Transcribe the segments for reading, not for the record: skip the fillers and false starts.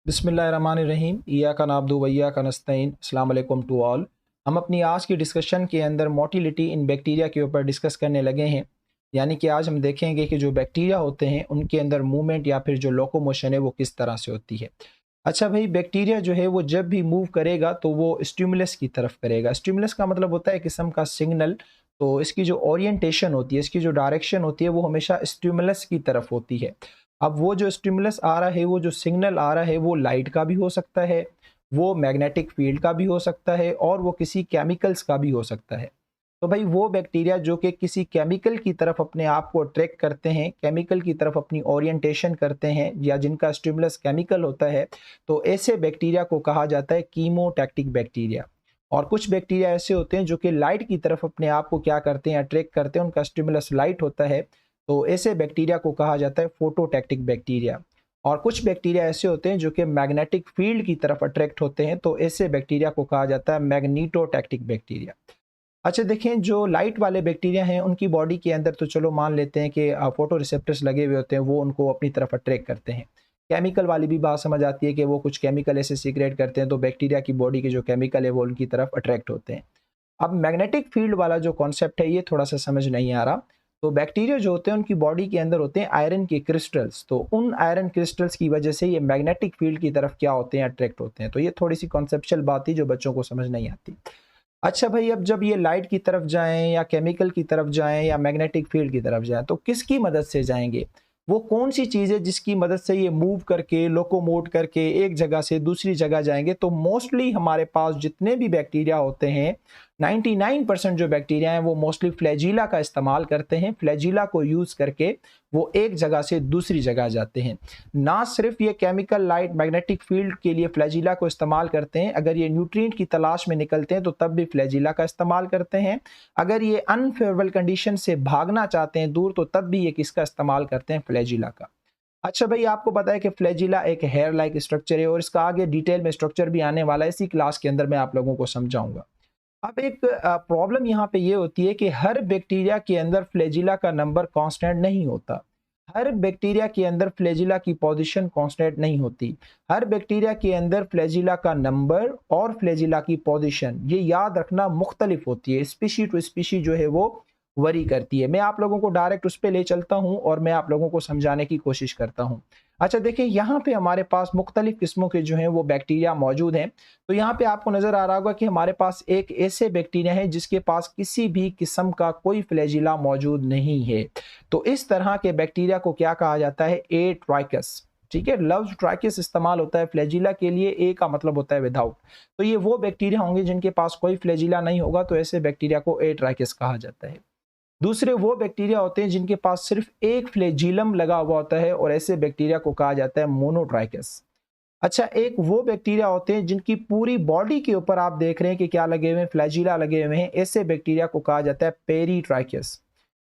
बिस्मिल्लाहिर्रहमानिर्रहीम इय्याका नअब्दु व इय्याका नस्तईन। अस्सलाम वालेकुम टू ऑल। हम अपनी आज की डिस्कशन के अंदर मोटिलिटी इन बैक्टीरिया के ऊपर डिस्कस करने लगे हैं। यानी कि आज हम देखेंगे कि जो बैक्टीरिया होते हैं उनके अंदर मूवमेंट या फिर जो लोकोमोशन है वो किस तरह से होती है। अच्छा भाई, बैक्टीरिया जो है वो जब भी मूव करेगा तो वो स्टिमुलस की तरफ करेगा। स्टिमुलस का मतलब होता है किस्म का सिग्नल। तो इसकी जो ओरिएंटेशन होती है, इसकी जो डायरेक्शन होती है वो हमेशा स्टिमुलस की तरफ होती है। अब वो जो स्टिमुलस आ रहा है, वो जो सिग्नल आ रहा है वो लाइट का भी हो सकता है, वो मैग्नेटिक फील्ड का भी हो सकता है और वो किसी केमिकल्स का भी हो सकता है। तो भाई वो बैक्टीरिया जो कि किसी केमिकल की तरफ अपने आप को अट्रैक्ट करते हैं, केमिकल की तरफ अपनी ओरिएंटेशन करते हैं या जिनका स्टिमुलस केमिकल होता है, तो ऐसे बैक्टीरिया को कहा जाता है कीमोटैक्टिक बैक्टीरिया। और कुछ बैक्टीरिया ऐसे होते हैं जो कि लाइट की तरफ अपने आप को क्या करते हैं, अट्रैक्ट करते हैं, उनका स्टिमुलस लाइट होता है। तो ऐसे बैक्टीरिया को कहा जाता है फोटोटैक्टिक बैक्टीरिया। और कुछ बैक्टीरिया ऐसे होते हैं जो कि मैग्नेटिक फील्ड की तरफ अट्रैक्ट होते हैं, तो ऐसे बैक्टीरिया को कहा जाता है मैग्नीटोटैक्टिक बैक्टीरिया। अच्छा देखें, जो लाइट वाले बैक्टीरिया हैं उनकी बॉडी के अंदर तो चलो मान लेते हैं कि फोटो रिसेप्टर्स लगे हुए होते हैं, वो उनको अपनी तरफ अट्रैक्ट करते हैं। केमिकल वाली भी बात समझ आती है कि वो कुछ केमिकल ऐसे सीक्रेट करते हैं, तो बैक्टीरिया की बॉडी के जो केमिकल है वो उनकी तरफ अट्रैक्ट होते हैं। अब मैग्नेटिक फील्ड वाला जो कॉन्सेप्ट है ये थोड़ा सा समझ नहीं आ रहा। तो बैक्टीरिया जो होते हैं उनकी बॉडी के अंदर होते हैं आयरन के क्रिस्टल्स, तो उन आयरन क्रिस्टल्स की वजह से ये मैग्नेटिक फील्ड की तरफ क्या होते हैं, अट्रैक्ट होते हैं। तो ये थोड़ी सी कॉन्सेप्चुअल बात थी जो बच्चों को समझ नहीं आती। अच्छा भाई, अब जब ये लाइट की तरफ जाएं या केमिकल की तरफ जाएं या मैग्नेटिक फील्ड की तरफ जाएं, तो किसकी मदद से जाएंगे? वो कौन सी चीज़ है जिसकी मदद से ये मूव करके, लोकोमोट करके एक जगह से दूसरी जगह जाएंगे? तो मोस्टली हमारे पास जितने भी बैक्टीरिया होते हैं, 99% जो बैक्टीरिया हैं वो मोस्टली फ्लैजिला का इस्तेमाल करते हैं। फ्लैजिला को यूज़ करके वो एक जगह से दूसरी जगह जाते हैं। ना सिर्फ ये केमिकल, लाइट, मैग्नेटिक फील्ड के लिए फ्लैजिला को इस्तेमाल करते हैं, अगर ये न्यूट्रिएंट की तलाश में निकलते हैं तो तब भी फ्लैजिला का इस्तेमाल करते हैं। अगर ये अनफेवरेबल कंडीशन से भागना चाहते हैं दूर, तो तब भी ये किसका इस्तेमाल करते हैं, फ्लैजिला का। अच्छा भाई, आपको पता है कि फ्लैजिला एक हेयर लाइक स्ट्रक्चर है और इसका आगे डिटेल में स्ट्रक्चर भी आने वाला है, इसी क्लास के अंदर मैं आप लोगों को समझाऊंगा। अब एक प्रॉब्लम यहाँ पे ये होती है कि हर बैक्टीरिया के अंदर फ्लैजिला का नंबर कांस्टेंट नहीं होता। हर बैक्टीरिया के अंदर फ्लैजिला की पोजीशन कांस्टेंट नहीं होती। हर बैक्टीरिया के अंदर फ्लैजिला का नंबर और फ्लैजिला की पोजीशन ये याद रखना मुख्तलिफ होती है। स्पीशी टू स्पीशी जो है वो वरी करती है। मैं आप लोगों को डायरेक्ट उस पर ले चलता हूँ और मैं आप लोगों को समझाने की कोशिश करता हूँ। अच्छा देखिए, यहाँ पे हमारे पास मुख्तलिफ किस्मों के जो हैं वो बैक्टीरिया मौजूद हैं। तो यहाँ पे आपको नजर आ रहा होगा कि हमारे पास एक ऐसे बैक्टीरिया है जिसके पास किसी भी किस्म का कोई फ्लैजिला मौजूद नहीं है। तो इस तरह के बैक्टीरिया को क्या कहा जाता है, ए ट्राइकस। ठीक है, लफ्ज ट्राइकस इस्तेमाल होता है फ्लैजिला के लिए, ए का मतलब होता है विदाउट। तो ये वो बैक्टीरिया होंगे जिनके पास कोई फ्लैजिला नहीं होगा, तो ऐसे बैक्टीरिया को ए ट्राइकस कहा जाता है। दूसरे वो बैक्टीरिया होते हैं जिनके पास सिर्फ एक फ्लैजिलम लगा हुआ होता है और ऐसे बैक्टीरिया को कहा जाता है मोनोट्राइकस। अच्छा, एक वो बैक्टीरिया होते हैं जिनकी पूरी बॉडी के ऊपर आप देख रहे हैं कि क्या लगे हुए हैं, फ्लैजिला लगे हुए हैं, ऐसे बैक्टीरिया को कहा जाता है पेरीट्राइकस।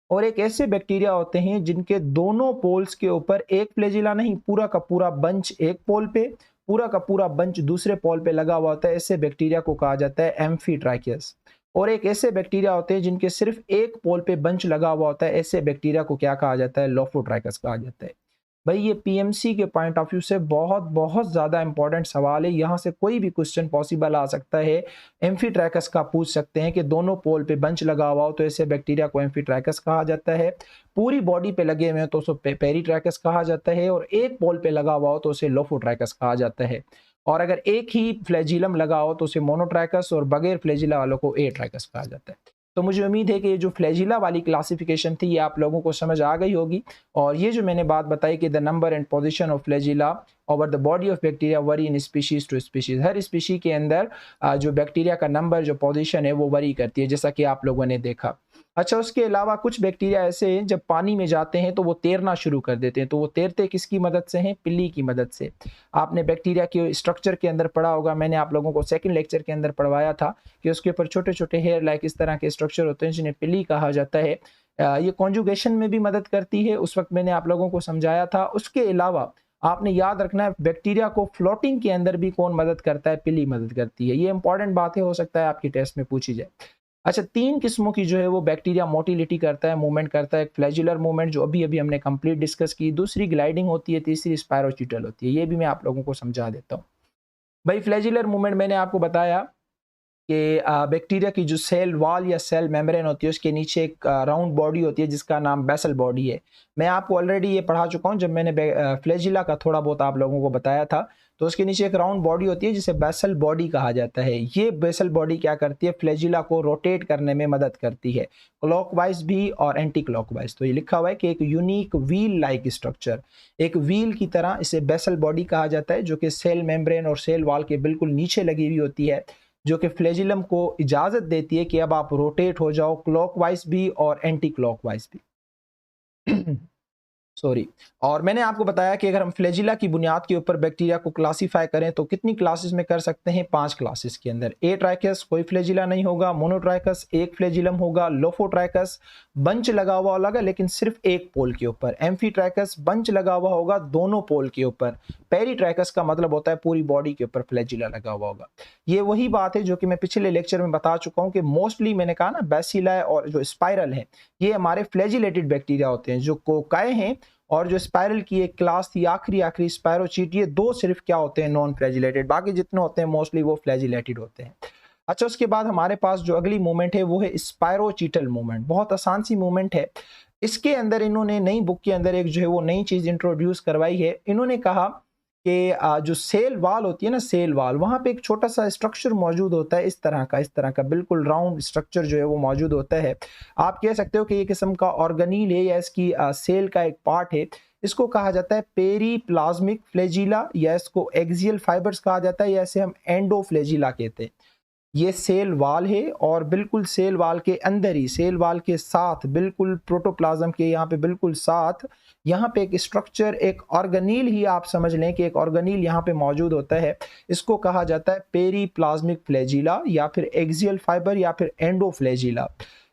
और एक ऐसे बैक्टीरिया होते हैं जिनके दोनों पोल्स के ऊपर एक फ्लैजिला नहीं, पूरा का पूरा बंच एक पोल पे, पूरा का पूरा बंच दूसरे पोल पे लगा हुआ होता है, ऐसे बैक्टीरिया को कहा जाता है एम्फीट्राइकस। और एक ऐसे बैक्टीरिया होते हैं जिनके सिर्फ एक पोल पे बंच लगा हुआ होता है, ऐसे बैक्टीरिया को क्या कहा जाता है, लोफोट्राइकस कहा जाता है। भाई ये पीएमसी के पॉइंट ऑफ व्यू से बहुत बहुत ज़्यादा इंपॉर्टेंट सवाल है, यहाँ से कोई भी क्वेश्चन पॉसिबल आ सकता है। एम्फीट्रैकस का पूछ सकते हैं कि दोनों पोल पे बंच लगा हुआ हो तो ऐसे बैक्टीरिया को एम्फीट्रैकस कहा जाता है। पूरी बॉडी पे लगे हुए हैं तो उसे पेरीट्रैकस कहा जाता है, और एक पोल पे लगा हुआ हो तो उसे लोफोट्रैकस कहा जाता है। और अगर एक ही फ्लैजिलम लगा हो तो उसे मोनोट्रैकस, और बगैर फ्लैजिला वालों को ए ट्रैकस कहा जाता है। तो मुझे उम्मीद है कि ये जो फ्लैजिला वाली क्लासिफिकेशन थी ये आप लोगों को समझ आ गई होगी। और ये जो मैंने बात बताई कि the number and position of flagella over the body of bacteria vary in species to species, हर स्पीशी के अंदर जो बैक्टीरिया का नंबर, जो पोजीशन है वो वरी करती है, जैसा कि आप लोगों ने देखा। अच्छा, उसके अलावा कुछ बैक्टीरिया ऐसे हैं जब पानी में जाते हैं तो वो तैरना शुरू कर देते हैं। तो वो तैरते किसकी मदद से हैं, पिल्ली की मदद से। आपने बैक्टीरिया के स्ट्रक्चर के अंदर पढ़ा होगा, मैंने आप लोगों को सेकंड लेक्चर के अंदर पढ़वाया था कि उसके ऊपर छोटे छोटे हेयर लाइक इस तरह के स्ट्रक्चर होते हैं जिन्हें पिली कहा जाता है। ये कॉन्जुगेशन में भी मदद करती है, उस वक्त मैंने आप लोगों को समझाया था। उसके अलावा आपने याद रखना है बैक्टीरिया को फ्लोटिंग के अंदर भी कौन मदद करता है, पिली मदद करती है। ये इंपॉर्टेंट बात है, हो सकता है आपकी टेस्ट में पूछी जाए। अच्छा, 3 किस्मों की जो है वो बैक्टीरिया मोटिलिटी करता है, मूवमेंट करता है। एक फ्लैजुलर मूवमेंट जो अभी-अभी हमने कंप्लीट डिस्कस की, दूसरी ग्लाइडिंग होती है, तीसरी स्पायरोचीटल होती है। ये भी मैं आप लोगों को समझा देता हूँ। भाई फ्लैजुलर मूवमेंट मैंने आपको बताया कि बैक्टीरिया की जो सेल वॉल या सेल मेम्ब्रेन होती है उसके नीचे एक राउंड बॉडी होती है जिसका नाम बेसल बॉडी है। मैं आपको ऑलरेडी ये पढ़ा चुका हूँ जब मैंने फ्लैजिला का थोड़ा बहुत आप लोगों को बताया था। तो उसके नीचे एक राउंड बॉडी होती है जिसे बेसल बॉडी कहा जाता है। ये बेसल बॉडी क्या करती है, फ्लैजिला को रोटेट करने में मदद करती है, क्लॉकवाइज भी और एंटी क्लॉकवाइज। तो ये लिखा हुआ है कि एक यूनिक व्हील लाइक स्ट्रक्चर, एक व्हील की तरह इसे बेसल बॉडी कहा जाता है, जो कि सेल मेम्ब्रेन और सेल वॉल के बिल्कुल नीचे लगी हुई होती है, जो कि फ्लैजिलम को इजाजत देती है कि अब आप रोटेट हो जाओ, क्लॉकवाइज भी और एंटी क्लॉकवाइज भी। सॉरी। और मैंने आपको बताया कि अगर हम फ्लैजिला की बुनियाद के ऊपर बैक्टीरिया को क्लासीफाई करें तो कितनी क्लासेस में कर सकते हैं, 5 क्लासेस के अंदर। ए ट्राइकस कोई फ्लैजिला नहीं होगा, मोनोट्राइकस एक फ्लैजिलम होगा, लोफोट्राइकस बंच लगा हुआ होगा लेकिन सिर्फ एक पोल के ऊपर, एम्फीट्राइकस बंच लगा हुआ होगा दोनों पोल के ऊपर, पेरीट्राइकस का मतलब होता है पूरी बॉडी के ऊपर फ्लैजिला लगा हुआ होगा। ये वही बात है जो कि मैं पिछले लेक्चर में बता चुका हूं कि मोस्टली मैंने कहा ना बैसिला और जो स्पाइरल है ये हमारे फ्लैजिलेटेड बैक्टीरिया होते हैं। जो कोकाए हैं और जो स्पाइरल की एक क्लास थी आखिरी स्पायरोचीट, ये दो सिर्फ क्या होते हैं, नॉन फ्लैजिलेटेड, बाकी जितने होते हैं मोस्टली वो फ्लैजिलेटेड होते हैं। अच्छा, उसके बाद हमारे पास जो अगली मूवमेंट है वो है स्पायरोचीटल मूवमेंट। बहुत आसान सी मूवमेंट है। इसके अंदर इन्होंने नई बुक के अंदर एक जो है वो नई चीज इंट्रोड्यूस करवाई है। इन्होंने कहा कि जो सेल वाल होती है ना, सेल वाल, वहां पे एक छोटा सा स्ट्रक्चर मौजूद होता है, इस तरह का बिल्कुल राउंड स्ट्रक्चर जो है वो मौजूद होता है। आप कह सकते हो कि ये किस्म का ऑर्गेनील है या इसकी सेल का एक पार्ट है। इसको कहा जाता है पेरीप्लाज्मिक फ्लैजिला, या इसको एक्सियल फाइबर्स कहा जाता है, या इसे हम एंडोफ्लैजिला कहते हैं। ये सेल वाल है और बिल्कुल सेल वाल के अंदर ही, सेल वाल के साथ बिल्कुल प्रोटोप्लाज्म के यहाँ पे बिल्कुल साथ, यहाँ पे एक स्ट्रक्चर, एक ऑर्गेनील ही आप समझ लें कि एक ऑर्गेनील यहाँ पे मौजूद होता है। इसको कहा जाता है पेरीप्लाज्मिक फ्लैजिला या फिर एक्सियल फाइबर या फिर एंडोफ्लैजिला।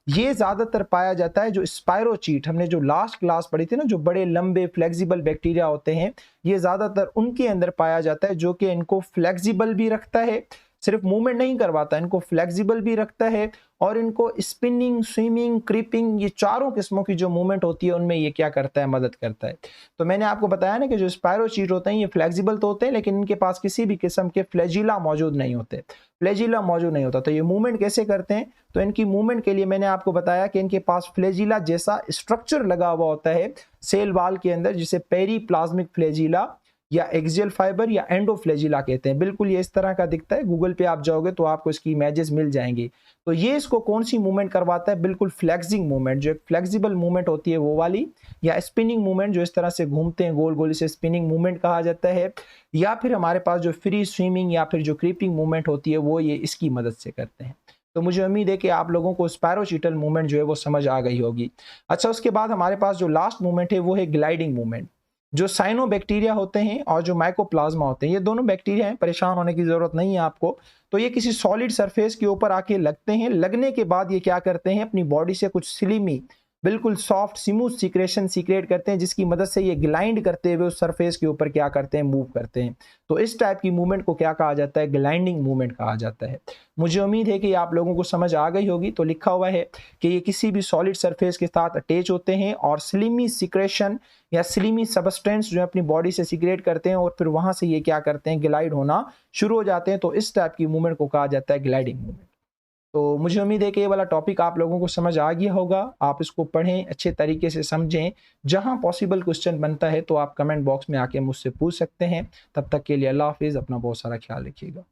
ये ज्यादातर पाया जाता है जो स्पायरोचीट, हमने जो लास्ट क्लास पढ़ी थी ना, जो बड़े लंबे फ्लेक्सिबल बैक्टीरिया होते हैं, ये ज्यादातर उनके अंदर पाया जाता है, जो कि इनको फ्लेक्सिबल भी रखता है, सिर्फ मूवमेंट नहीं करवाता, इनको फ्लेक्सिबल भी रखता है, और इनको स्पिनिंग, स्विमिंग, क्रीपिंग, ये चारों किस्मों की जो मूवमेंट होती है उनमें ये क्या करता है, मदद करता है। तो मैंने आपको बताया ना कि जो स्पायरोचीट होते हैं ये फ्लेक्सिबल तो होते हैं लेकिन इनके पास किसी भी किस्म के फ्लैजिला मौजूद नहीं होते, फ्लैजिला मौजूद नहीं होता। तो ये मूवमेंट कैसे करते हैं, तो इनकी मूवमेंट के लिए मैंने आपको बताया कि इनके पास फ्लैजिला जैसा स्ट्रक्चर लगा हुआ होता है सेल वाल के अंदर, जिसे पेरीप्लाज्मिक फ्लैजिला या एक्सियल फाइबर या एंडोफ्लैजिला कहते हैं। बिल्कुल ये इस तरह का दिखता है, गूगल पे आप जाओगे तो आपको इसकी इमेजेस मिल जाएंगी। तो ये इसको कौन सी मूवमेंट करवाता है, बिल्कुल फ्लेक्सिंग मूवमेंट, जो एक फ्लेक्सिबल मूवमेंट होती है वो वाली, या स्पिनिंग मूवमेंट जो इस तरह से घूमते हैं गोल गोल, इसे स्पिनिंग मूवमेंट कहा जाता है। या फिर हमारे पास जो फ्री स्विमिंग या फिर जो क्रीपिंग मूवमेंट होती है वो ये इसकी मदद से करते हैं। तो मुझे उम्मीद है कि आप लोगों को स्पायरोचीटल मूवमेंट जो है वो समझ आ गई होगी। अच्छा, उसके बाद हमारे पास जो लास्ट मूवमेंट है वो है ग्लाइडिंग मूवमेंट। जो साइनोबैक्टीरिया होते हैं और जो माइकोप्लाज्मा होते हैं, ये दोनों बैक्टीरिया हैं, परेशान होने की जरूरत नहीं है आपको। तो ये किसी सॉलिड सरफेस के ऊपर आके लगते हैं, लगने के बाद ये क्या करते हैं, अपनी बॉडी से कुछ स्लिमी, बिल्कुल सॉफ्ट स्मूथ सीक्रेशन सीक्रेट करते हैं, जिसकी मदद से ये ग्लाइंड करते हुए उस सरफेस के ऊपर क्या करते हैं, मूव करते हैं। तो इस टाइप की मूवमेंट को क्या कहा जाता है, ग्लाइंडिंग मूवमेंट कहा जाता है। मुझे उम्मीद है कि आप लोगों को समझ आ गई होगी। तो लिखा हुआ है कि ये किसी भी सॉलिड सरफेस के साथ अटैच होते हैं और स्लिमी सीक्रेशन या स्लिमी सबस्टेंस जो अपनी बॉडी से सीक्रेट करते हैं, और फिर वहां से ये क्या करते हैं, ग्लाइड होना शुरू हो जाते हैं। तो इस टाइप की मूवमेंट को कहा जाता है ग्लाइडिंग मूवमेंट। तो मुझे उम्मीद है कि ये वाला टॉपिक आप लोगों को समझ आ गया होगा। आप इसको पढ़ें, अच्छे तरीके से समझें। जहां पॉसिबल क्वेश्चन बनता है तो आप कमेंट बॉक्स में आके मुझसे पूछ सकते हैं। तब तक के लिए अल्लाह हाफिज़, अपना बहुत सारा ख्याल रखिएगा।